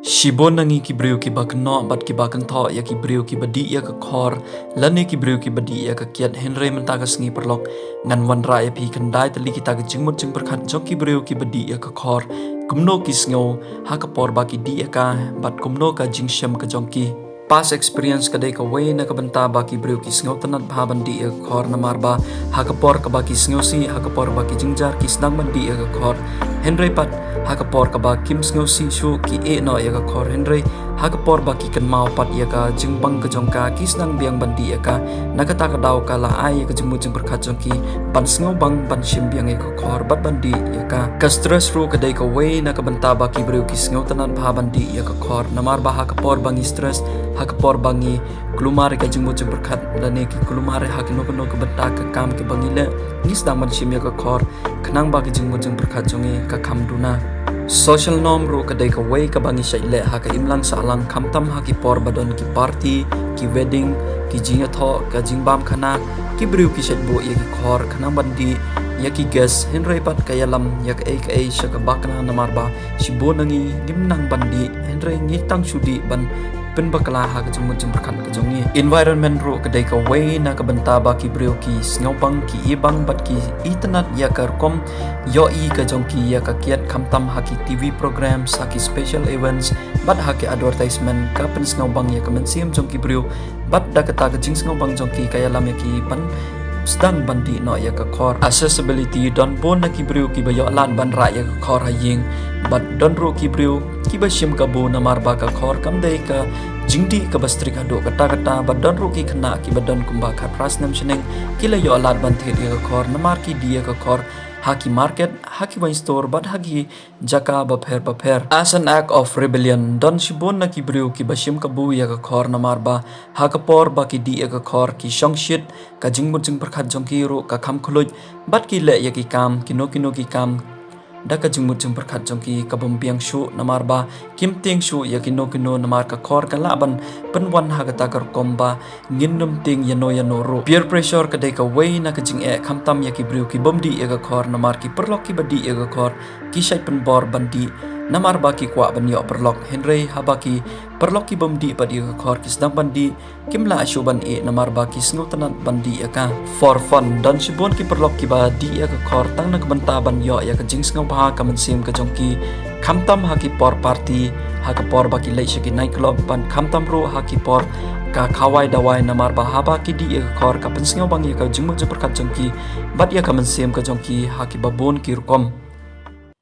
Shibon nangi ki brio ki bakno bat ki bakan tho ya ki brio ki badi ya ka khor lani ki brio ki badi ya ka kiat henry menta ka sngi perlok ngan wan ra ya pi kandai tali ki ta ka jingmut jing perkhat jok ki brio ki badi ya ka khor kumno ki sngo ha ka por ba ki di ya ka bat kumno ka jing sham ka jong ki past experience kadai ka way na ka banta ba ki brio ki sngo tanat bha bandi ya ka khor na mar ba ha ka por ka ba ki sngo si ha ka por ba ki jingjar ki snang bandi ya ka khor henry pat hakapor ka ba kim sngo si shu ki e no ya ka khor henry hakapor ba ki kan mau pat ya ka jingbang ka jong ka kisnang biang bandi ya ka nakata ka daw ka la ai ka jingmu jing perkhat jong ki ban sngo bang ban shim biang ya ka khor bat bandi ya ka stress ru ka dai ka way na ka banta ba ki brio ki sngo tanan bha bandi ya ka khor namar ba hakapor bangi stress hakapor bangi klumar ka jingmu jing perkhat dane ki klumar hakino kono ka banta ka kam ke bangi le nis dang ban shim ya ka khor khnang ba ki jingmu jing perkhat jongi ka kham duna social norm ro kadai ka way ka bangi shaile ha ka imlang sa lang khamtam ha ki por badon ki party ki wedding ki jinga tho ka jingbam khana ki briu ki shet bo ye ki khor khana bandi ya ki guest henry pat ka yalam ya ka ai shaka bakna namar ba shibo nangi gimnang bandi henry ngi tang shudi ban pen bakla ha ka jumut jum perkhan ka jongi environment ro kadai ka way na ka banta ba ki briu ki sngaupang ki ibang bat ki itanat ya kar kom yo i ka jong ki ya ka kiat khamtam ha ki tv programs ha ki special events bat ha ki advertisement ka pen sngaupang ya ka mensiam jong ki briu bat da ka ta ka jing sngaupang jong ki ka yalam ya ki pan sedang bandi no ya ka khor accessibility don bon na ki briu ki ba yo lan ban ra ya ka khor ha ying bat don ro ki briu ki ba shim ka bo na mar ba ka khor kam dei ka jingdi ka bastri ka do kata kata bat don ro ki khna ki ba don kumba kha pras nam cheneng ki la yo lan ban the ya ka khor na mar ki dia ka khor haki market haki wine store but haki jaka ba pher as an act of rebellion don shibon na ki briu ki bashim ka bu ya ka khor na mar ba hakapor ba ki di ya ka khor ki shongshit ka jingmut jing perkhat jong ki ro ka kham khuluj bat ki le ya ki kam ki no ki kam da ka jingmut jing perkhat jong ki ka bom piang shu na mar ba kim ting shu ya ki no na mar ka khor ka laban penwan ha ka ta kar komba nginnum ting ya no ro peer pressure ka dei ka way na ka jing e khamtam ya ki briu ki bomdi ya ka khor na mar ki perlok ki badi ya ka khor ki shai pen bor bandi na mar ba ki kwa ban yo perlok henry ha ba ki perlok ki bomdi badi ka khor ki sedang bandi kimla ashu ban e na mar ba ki sngu tanan bandi ya ka for fun dan shibon ki perlok ki ba di ya ka khor tang na ka banta ban yo ya ka jing sngu ba ka man sim ka jong ki khamtam ha ki por party ha ka por ba ki lai shaki night club ban khamtam ro ha ki por ka khawai dawai namar ba ha ba ki di ya khor ka pensngo bang ya ka jingmu je perkat jong ki bat ya ka man sim ka jong ki ha ki babon ki rukom